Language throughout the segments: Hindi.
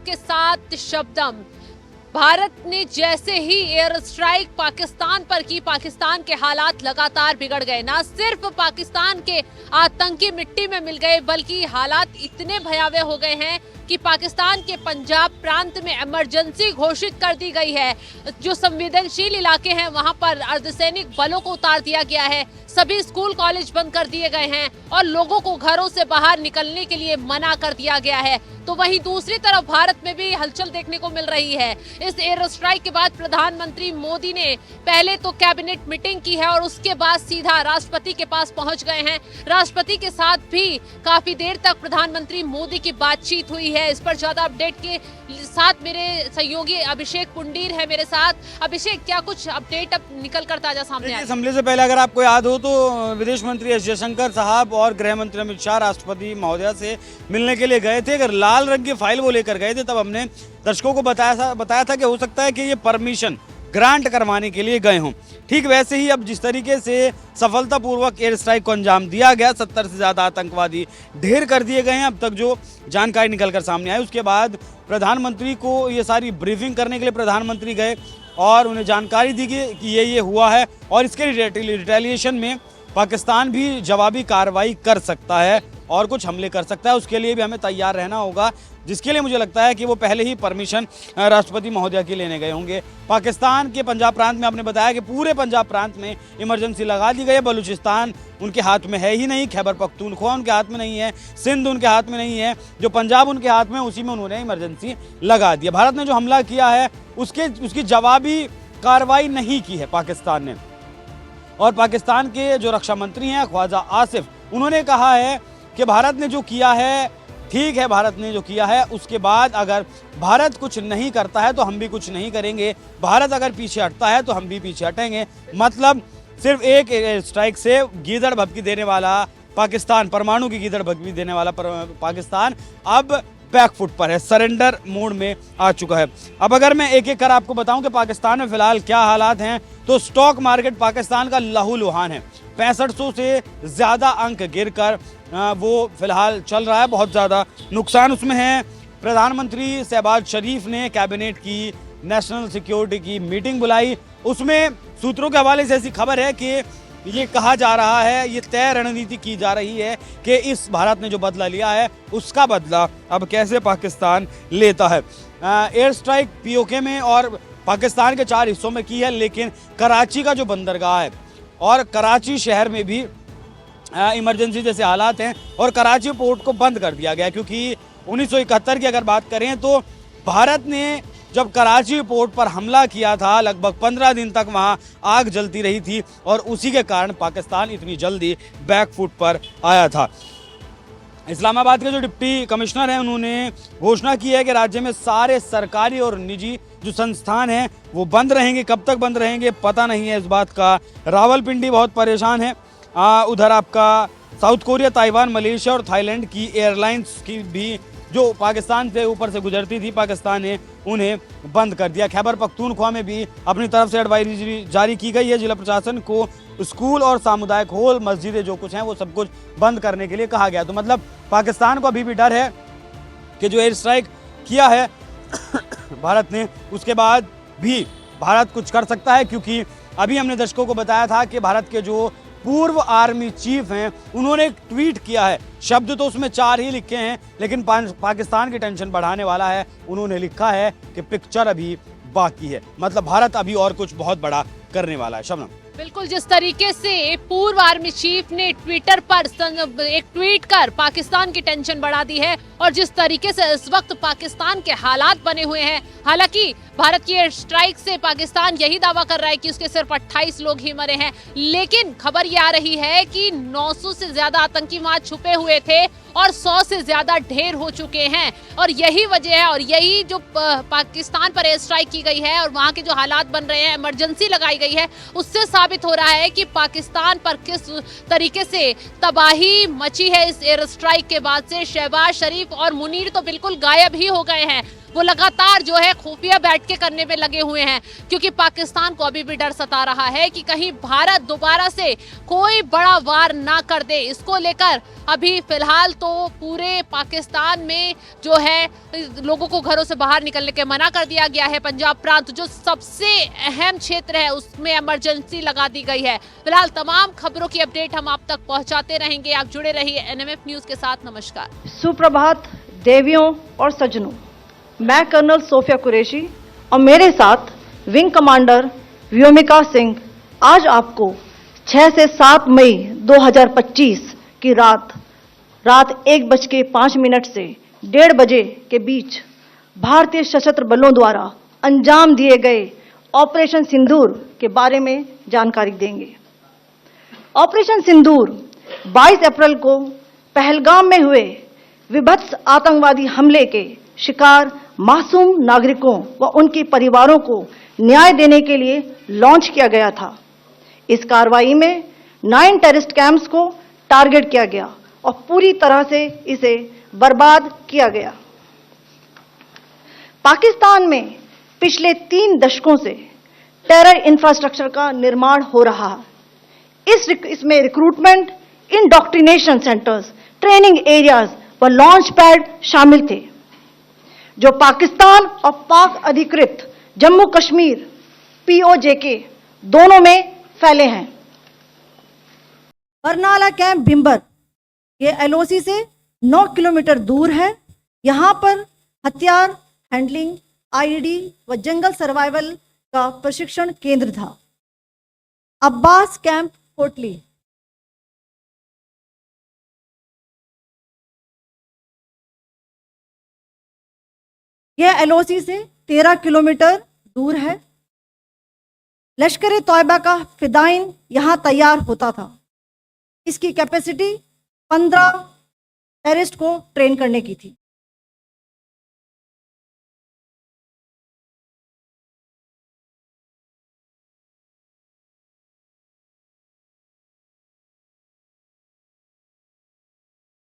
के साथ शब्दम। भारत ने जैसे ही एयर स्ट्राइक पाकिस्तान पर की, पाकिस्तान के हालात लगातार बिगड़ गए। ना सिर्फ पाकिस्तान के आतंकी मिट्टी में मिल गए, बल्कि हालात इतने भयावह हो गए हैं कि पाकिस्तान के पंजाब प्रांत में इमरजेंसी घोषित कर दी गई है। जो संवेदनशील इलाके हैं वहां पर अर्धसैनिक बलों को उतार दिया गया है। सभी स्कूल कॉलेज बंद कर दिए गए हैं और लोगों को घरों से बाहर निकलने के लिए मना कर दिया गया है। तो वहीं दूसरी तरफ भारत में भी हलचल देखने को मिल रही है। इस एयर स्ट्राइक के बाद प्रधानमंत्री मोदी ने पहले तो कैबिनेट मीटिंग की है और उसके बाद सीधा राष्ट्रपति के पास पहुंच गए हैं। राष्ट्रपति के साथ भी काफी देर तक प्रधानमंत्री मोदी की बातचीत हुई है। इस पर ज्यादा अपडेट के साथ मेरे सहयोगी अभिषेक पुंडीर है मेरे साथ। अभिषेक, क्या कुछ अपडेट अब निकल कर ताजा सामने आया? इस हमले से पहले अगर आपको याद हो तो विदेश मंत्री एस जयशंकर साहब और गृह मंत्री अमित शाह राष्ट्रपति महोदया से मिलने के लिए गए थे। अगर लाल रंग की फाइल वो लेकर गए थे, तब हमने दर्शकों को बताया था कि हो सकता है कि ये परमिशन ग्रांट करवाने के लिए गए हों। ठीक वैसे ही अब जिस तरीके से सफलतापूर्वक एयर स्ट्राइक को अंजाम दिया गया, 70 से ज़्यादा आतंकवादी ढेर कर दिए गए हैं। अब तक जो जानकारी निकलकर सामने आई, उसके बाद प्रधानमंत्री को ये सारी ब्रीफिंग करने के लिए प्रधानमंत्री गए और उन्हें जानकारी दी गई कि ये हुआ है और इसके रिटेलिएशन में पाकिस्तान भी जवाबी कार्रवाई कर सकता है और कुछ हमले कर सकता है। उसके लिए भी हमें तैयार रहना होगा, जिसके लिए मुझे लगता है कि वो पहले ही परमिशन राष्ट्रपति महोदया की लेने गए होंगे। पाकिस्तान के पंजाब प्रांत में आपने बताया कि पूरे पंजाब प्रांत में इमरजेंसी लगा दी गई है। बलूचिस्तान उनके हाथ में है ही नहीं, खैबर पख्तूनख्वा उनके हाथ में नहीं है, सिंध उनके हाथ में नहीं है, जो पंजाब उनके हाथ में, उसी में उन्होंने इमरजेंसी लगा दी है। भारत ने जो हमला किया है उसकी जवाबी कार्रवाई नहीं की है पाकिस्तान ने। और पाकिस्तान के जो रक्षा मंत्री हैं ख्वाजा आसिफ, उन्होंने कहा है कि भारत ने जो किया है ठीक है, भारत ने जो किया है उसके बाद अगर भारत कुछ नहीं करता है तो हम भी कुछ नहीं करेंगे, भारत अगर पीछे हटता है तो हम भी पीछे हटेंगे। मतलब सिर्फ एक स्ट्राइक से गीदड़ भभकी देने वाला पाकिस्तान, परमाणु की गीदड़ भभकी देने वाला पाकिस्तान अब बैकफुट पर है, सरेंडर मोड में आ चुका है। अब अगर मैं एक एक कर आपको बताऊं कि पाकिस्तान में फिलहाल क्या हालात हैं, तो स्टॉक मार्केट पाकिस्तान का लहूलुहान है। 6500 से ज़्यादा अंक गिरकर वो फिलहाल चल रहा है। बहुत ज़्यादा नुकसान उसमें है। प्रधानमंत्री शहबाज शरीफ ने कैबिनेट की नेशनल सिक्योरिटी की मीटिंग बुलाई। उसमें सूत्रों के हवाले से ऐसी खबर है कि ये कहा जा रहा है, ये तय रणनीति की जा रही है कि इस भारत ने जो बदला लिया है उसका बदला अब कैसे पाकिस्तान लेता है। एयर स्ट्राइक पीओके में और पाकिस्तान के 4 हिस्सों में की है, लेकिन कराची का जो बंदरगाह है और कराची शहर में भी इमरजेंसी जैसे हालात हैं और कराची पोर्ट को बंद कर दिया गया, क्योंकि 1971 की अगर बात करें तो भारत ने जब कराची पोर्ट पर हमला किया था, लगभग 15 दिन तक वहां आग जलती रही थी और उसी के कारण पाकिस्तान इतनी जल्दी बैकफुट पर आया था। इस्लामाबाद के जो डिप्टी कमिश्नर हैं, उन्होंने घोषणा की है कि राज्य में सारे सरकारी और निजी जो संस्थान हैं वो बंद रहेंगे। कब तक बंद रहेंगे पता नहीं है इस बात का। रावलपिंडी बहुत परेशान है। उधर आपका साउथ कोरिया, ताइवान, मलेशिया और थाईलैंड की एयरलाइंस की भी जो पाकिस्तान से ऊपर से गुजरती थी, पाकिस्तान ने उन्हें बंद कर दिया। खैबर पख्तूनख्वा में भी अपनी तरफ से एडवाइजरी जारी की गई है। जिला प्रशासन को स्कूल और सामुदायिक हॉल, मस्जिदें जो कुछ हैं वो सब कुछ बंद करने के लिए कहा गया। तो मतलब पाकिस्तान को अभी भी डर है कि जो एयर स्ट्राइक किया है भारत ने, उसके बाद भी भारत कुछ कर सकता है, क्योंकि अभी हमने दर्शकों को बताया था कि भारत के जो पूर्व आर्मी चीफ हैं उन्होंने एक ट्वीट किया है। शब्द तो उसमें 4 ही लिखे हैं, लेकिन पाकिस्तान की टेंशन बढ़ाने वाला है। उन्होंने लिखा है कि पिक्चर अभी बाकी है। मतलब भारत अभी और कुछ बहुत बड़ा करने वाला है। शबनम, बिल्कुल, जिस तरीके से पूर्व आर्मी चीफ ने ट्विटर पर एक ट्वीट कर पाकिस्तान की टेंशन बढ़ा दी है और जिस तरीके से इस वक्त पाकिस्तान के हालात बने हुए हैं, हालांकि भारत की एयर स्ट्राइक से पाकिस्तान यही दावा कर रहा है कि उसके सिर्फ 28 लोग ही मरे हैं, लेकिन खबर ये आ रही है कि 900 से ज्यादा आतंकी वहां छुपे हुए थे और 100 से ज्यादा ढेर हो चुके हैं। और यही वजह है और यही जो पाकिस्तान पर एयर स्ट्राइक की गई है और वहां के जो हालात बन रहे हैं, इमरजेंसी लगाई गई है, उससे साबित हो रहा है कि पाकिस्तान पर किस तरीके से तबाही मची है इस एयर स्ट्राइक के बाद से। शहबाज शरीफ और मुनीर तो बिल्कुल गायब ही हो गए हैं। वो लगातार जो है खुफिया बैठ के करने में लगे हुए हैं, क्योंकि पाकिस्तान को अभी भी डर सता रहा है कि कहीं भारत दोबारा से कोई बड़ा वार ना कर दे। इसको लेकर अभी फिलहाल तो पूरे पाकिस्तान में जो है लोगों को घरों से बाहर निकलने के मना कर दिया गया है। पंजाब प्रांत जो सबसे अहम क्षेत्र है उसमें इमरजेंसी लगा दी गई है। फिलहाल तमाम खबरों की अपडेट हम आप तक पहुंचाते रहेंगे। आप जुड़े रहिए एनएमएफ न्यूज के साथ। नमस्कार। सुप्रभात देवियों और सज्जनों, मैं कर्नल सोफिया कुरैशी और मेरे साथ विंग कमांडर व्योमिका सिंह आज आपको 6 से 7 मई 2025 की रात 1:05 से 1:30 बजे के बीच भारतीय सशस्त्र बलों द्वारा अंजाम दिए गए ऑपरेशन सिंदूर के बारे में जानकारी देंगे। ऑपरेशन सिंदूर 22 अप्रैल को पहलगाम में हुए विभत्स आतंकवादी हमले के शिकार मासूम नागरिकों व उनके परिवारों को न्याय देने के लिए लॉन्च किया गया था। इस कार्रवाई में 9 टेररिस्ट कैंप्स को टारगेट किया गया और पूरी तरह से इसे बर्बाद किया गया। पाकिस्तान में पिछले 3 दशकों से टेरर इंफ्रास्ट्रक्चर का निर्माण हो रहा है। इसमें recruitment, indoctrination centres, training areas व लॉन्च पैड शामिल थे, जो पाकिस्तान और पाक अधिकृत जम्मू कश्मीर POJK दोनों में फैले हैं। बरनाला कैंप भिंबर ये LOC से 9 किलोमीटर दूर है। यहाँ पर हथियार हैंडलिंग, IED व जंगल सर्वाइवल का प्रशिक्षण केंद्र था। अब्बास कैंप कोटली यह LOC से 13 किलोमीटर दूर है। लश्कर तौयबा का फिदाइन यहाँ तैयार होता था। इसकी कैपेसिटी 15 टेररिस्ट को ट्रेन करने की थी।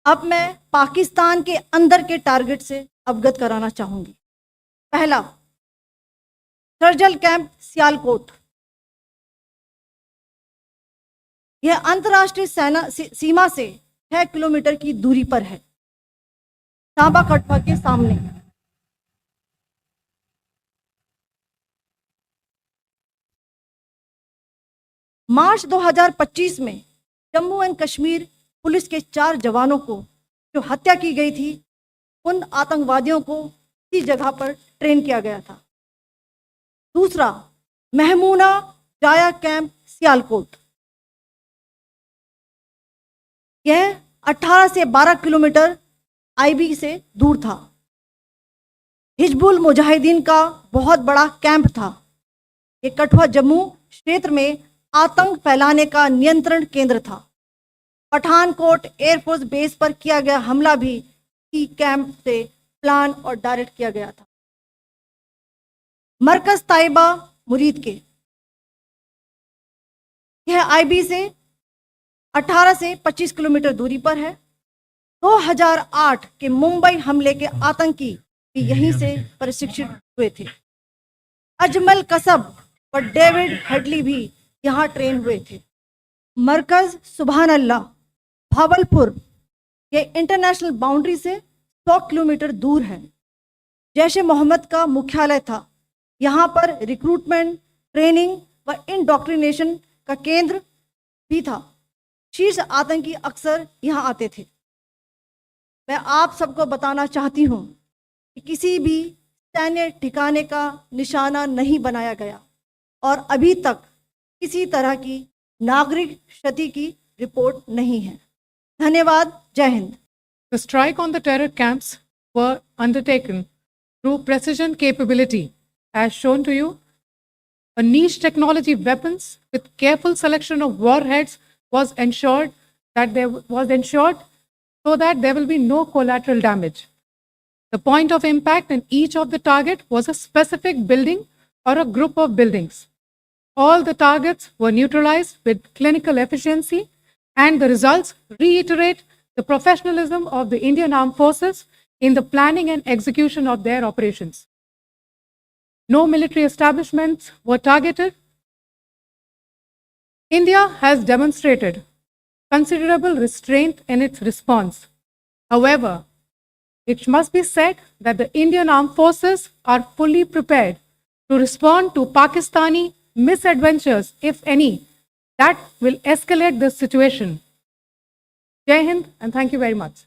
अब मैं पाकिस्तान के अंदर के टारगेट से अवगत कराना चाहूंगी। पहला, सर्जल कैंप सियालकोट। यह अंतर्राष्ट्रीय सीमा से 6 किलोमीटर की दूरी पर है, सांबा कठवा के सामने। मार्च 2025 में जम्मू एंड कश्मीर पुलिस के 4 जवानों को जो हत्या की गई थी, उन आतंकवादियों को इसी जगह पर ट्रेन किया गया था। दूसरा, महमूना जाया कैंप सियालकोट। यह 18 से 12 किलोमीटर IB से दूर था। हिजबुल मुजाहिदीन का बहुत बड़ा कैंप था। ये कठुआ जम्मू क्षेत्र में आतंक फैलाने का नियंत्रण केंद्र था। पठानकोट एयरफोर्स बेस पर किया गया हमला भी इसी कैंप से प्लान और डायरेक्ट किया गया था। मरकज ताइबा मुरीद के, यह IB से 18 से 25 किलोमीटर दूरी पर है। 2008 के मुंबई हमले के आतंकी भी यहीं से प्रशिक्षित हुए थे। अजमल कसब और डेविड हेडली भी यहाँ ट्रेन हुए थे। मरकज सुभान अल्लाह भावलपुर, ये इंटरनेशनल बाउंड्री से 100 किलोमीटर दूर है। जैश ए मोहम्मद का मुख्यालय था। यहाँ पर रिक्रूटमेंट, ट्रेनिंग व इंडोक्ट्रिनेशन का केंद्र भी था। शीर्ष आतंकी अक्सर यहाँ आते थे। मैं आप सबको बताना चाहती हूँ कि किसी भी सैन्य ठिकाने का निशाना नहीं बनाया गया और अभी तक किसी तरह की नागरिक क्षति की रिपोर्ट नहीं है। धन्यवाद। जय Hind. The strike on the terror camps were undertaken through precision capability, as shown to you. A niche technology weapons with careful selection of warheads was ensured so that there will be no collateral damage. The point of impact in each of the target was a specific building or a group of buildings. All the targets were neutralized with clinical efficiency, and the results reiterate the professionalism of the Indian Armed Forces in the planning and execution of their operations. No military establishments were targeted. India has demonstrated considerable restraint in its response. However, it must be said that the Indian Armed Forces are fully prepared to respond to Pakistani misadventures, if any, that will escalate the situation. Jai Hind, and thank you very much.